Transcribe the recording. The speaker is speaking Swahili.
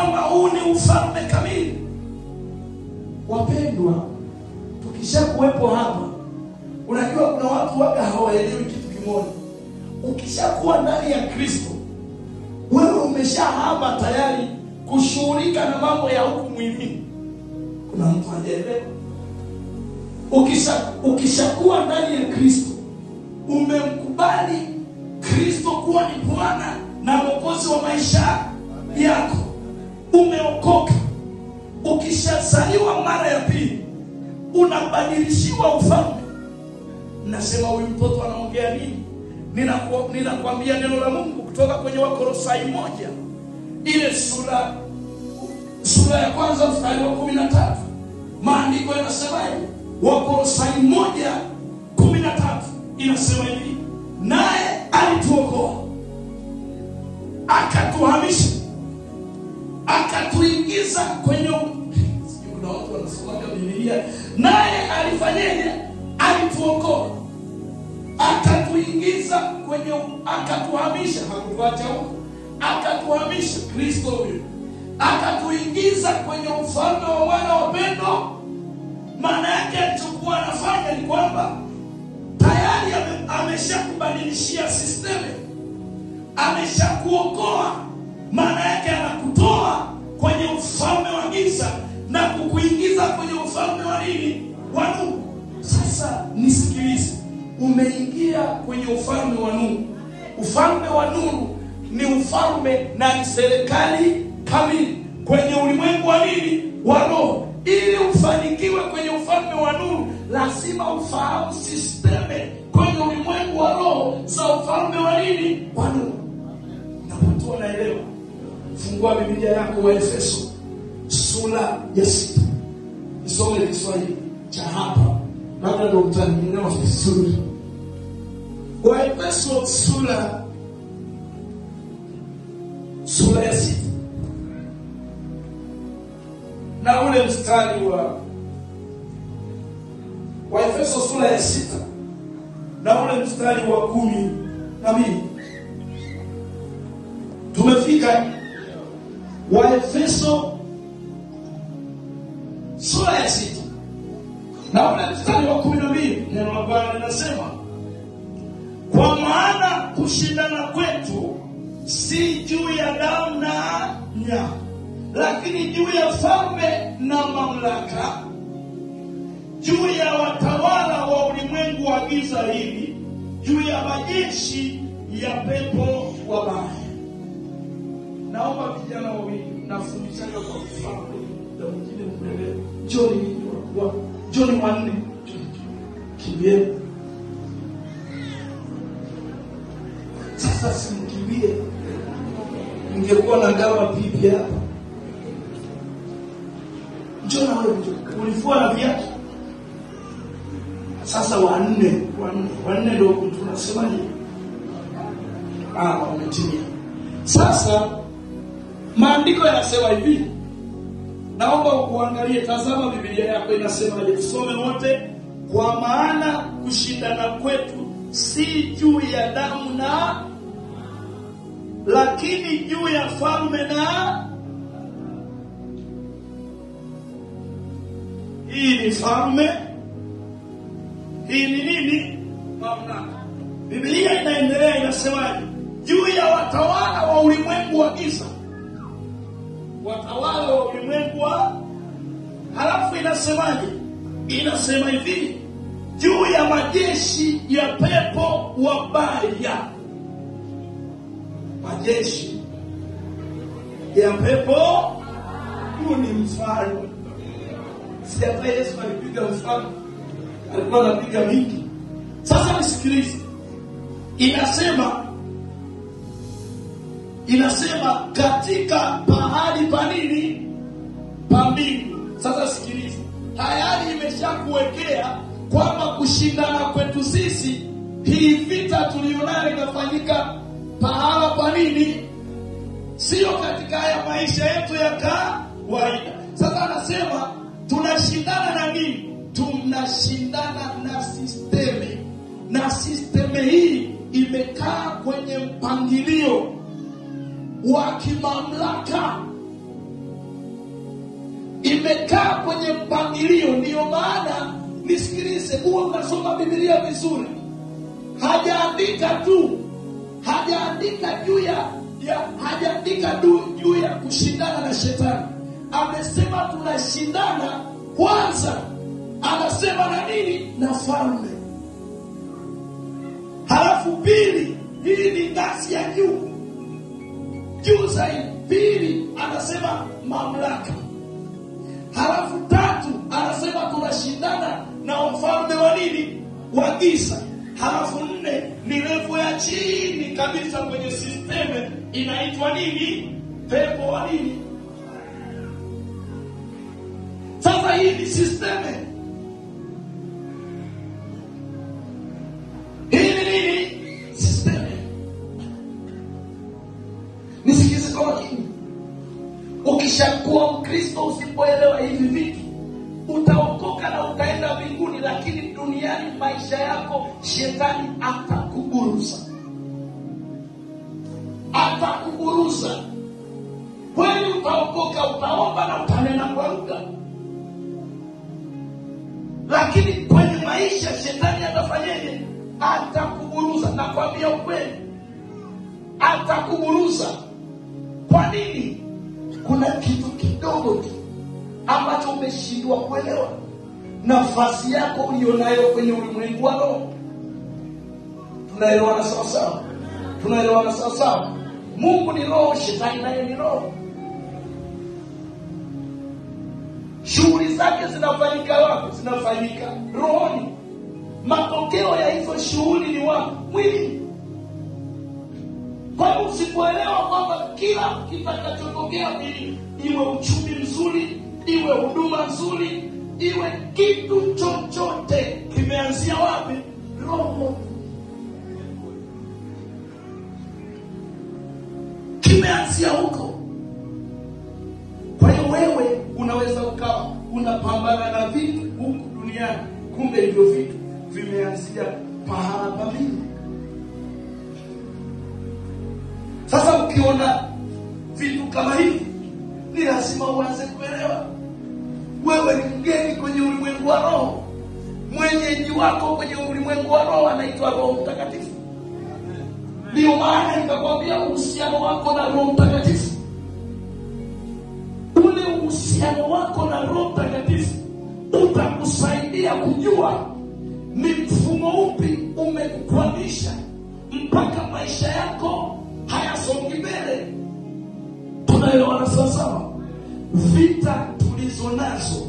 kwamba huu ni ufalme kamili. Wapendwa, tukishakuwepo hapa, unajua kuna watu waga hawaelewi kitu kimoja. Ukishakuwa ndani ya Kristo, wewe umeshahama tayari kushughulika na mambo ya huku mwilini. Kuna mtu hajaelewa? Ukishakuwa ndani ya Kristo, umemkubali Kristo kuwa ni Bwana na Mwokozi wa maisha yako, umeokoka. Ukishazaliwa mara ya pili, unabadilishiwa ufalme. Nasema huyu mtoto anaongea nini? Ninakwambia neno la Mungu kutoka kwenye Wakolosai 1 ile sura ya kwanza mstari wa 13. Maandiko yanasemaje? Wakolosai 1:13 inasema hivi: naye alituokoa, akatuhamisha, akatuingiza kwenye kuna watu wanasoma Biblia, naye alifanyaje? Alituokoa, akatuingiza kwenye, akatuhamisha, hakutuacha huko, akatuhamisha. Kristo huyo akatuingiza kwenye ufalme wa wana wa pendo. Maana yake alichokuwa anafanya ni kwamba tayari ameshakubadilishia system, ameshakuokoa. Maana yake anakutoa kwenye ufalme wa giza na kukuingiza kwenye ufalme wa nini? Wa nuru. Sasa nisikilize, umeingia kwenye ufalme wa nuru. Ufalme wa nuru ni ufalme na ni serikali kamili kwenye ulimwengu wa nini? Wa roho. Ili ufanikiwe kwenye ufalme wa nuru, lazima ufahamu sisteme kwenye ulimwengu wa roho za ufalme wa nini? Wa nuru. Na watu wanaelewa. Fungua Biblia yako Waefeso sura ya 6. Nisome Kiswahili cha hapa, labda ndio mtanielewa vizuri. Waefeso sura ya 6 na ule mstari wa Efeso sura ya 6 na ule mstari wa 12. Tumefika Waefeso sura ya 6 na ule mstari wa 12. Neno la Bwana linasema: kwa maana kushindana kwetu si juu ya damu na nyama, lakini juu ya falme na mamlaka, juu ya watawala wa ulimwengu wa giza hili, juu ya majeshi ya pepo wabaya. Naomba vijana wawili nafundishaga kwa mfano na mwingine mwelewe. John 4 kimbie. Sasa simkimbie, ningekuwa na gawa bibi hapa. John wewe ulifua na viatu. Sasa wanne ndio tunasemaje? Wametimia. Sasa maandiko yanasema hivi. Naomba uangalie, tazama Biblia yako inasemaje. Tusome wote. Kwa maana kushindana kwetu si juu ya damu na, lakini juu ya falme na. Hii ni falme, hii ni nini? Mamlaka. Biblia inaendelea inasemaje? Juu ya watawala wa ulimwengu wa giza. Watawala wa ulimwengu wa, halafu inasemaje? Inasema hivi: juu ya majeshi ya pepo wabaya. Majeshi ya pepo. Huu ni mfano. Sijapa Yesu alipiga mfano, alikuwa anapiga mingi. Sasa nisikilize. Inasema katika pahali pa nini? Pa mbingu. Sasa sikiliza. Tayari imeshakuwekea kwamba kushindana kwetu sisi, hii vita tulionayo inafanyika pahala pa nini? Sio katika haya maisha yetu ya kawaida. Sasa anasema tunashindana na nini? Tunashindana na sisteme. Na sisteme hii imekaa kwenye mpangilio wa kimamlaka zimekaa kwenye mpangilio. Ndiyo maana nisikilize, huwa unasoma Biblia vizuri, hajaandika juu ya kushindana na shetani. Amesema tunashindana kwanza, anasema na nini? Na falme. Halafu pili, hii ni ngazi ya juu zaidi. Pili anasema mamlaka. Halafu tatu anasema tunashindana na wafalme wa nini? Wa giza. Halafu nne ni level ya chini kabisa kwenye system, inaitwa nini? Pepo wa nini? Sasa hii ni system. Hii ni nini? System. Nisikize kwa makini. Ukishakuwa Mkristo usipoelewa hivi vitu, utaokoka na utaenda mbinguni, lakini duniani maisha yako shetani atakuburuza. Kweli utaokoka, utaomba na utanena kwa lugha, lakini kwenye maisha shetani atafanyaje? Atakuburuza. Nakwambia ukweli, atakuburuza. Kwa nini? Kuna kitu kidogo tu ambacho umeshindwa kuelewa. Nafasi yako ulionayo kwenye ulimwengu wa roho. Tunaelewana sawa sawa? Mungu ni roho, shetani naye ni roho. Shughuli zake zinafanyika wapi? Zinafanyika rohoni. Matokeo ya hizo shughuli ni wapi? Mwili. Kwa hiyo usipoelewa kwamba kila kitakachotokea mwili, iwe uchumi mzuri, iwe huduma nzuri, iwe kitu chochote, kimeanzia wapi? Roho. Kimeanzia huko. Kwa hiyo wewe unaweza ukawa unapambana na vitu huku duniani, kumbe hivyo vitu vimeanzia pahala pabili. Sasa ukiona vitu kama hivi, ni lazima uanze kuelewa wewe ni mgeni kwenye ulimwengu wa roho. Mwenyeji wako kwenye ulimwengu wa roho anaitwa Roho Mtakatifu. Ndio maana nikakwambia uhusiano wako na Roho Mtakatifu, ule uhusiano wako na Roho Mtakatifu utakusaidia kujua ni mfumo upi umekukwamisha mpaka maisha yako hayasongi mbele. Tunaelewana sawa? Vita tulizo nazo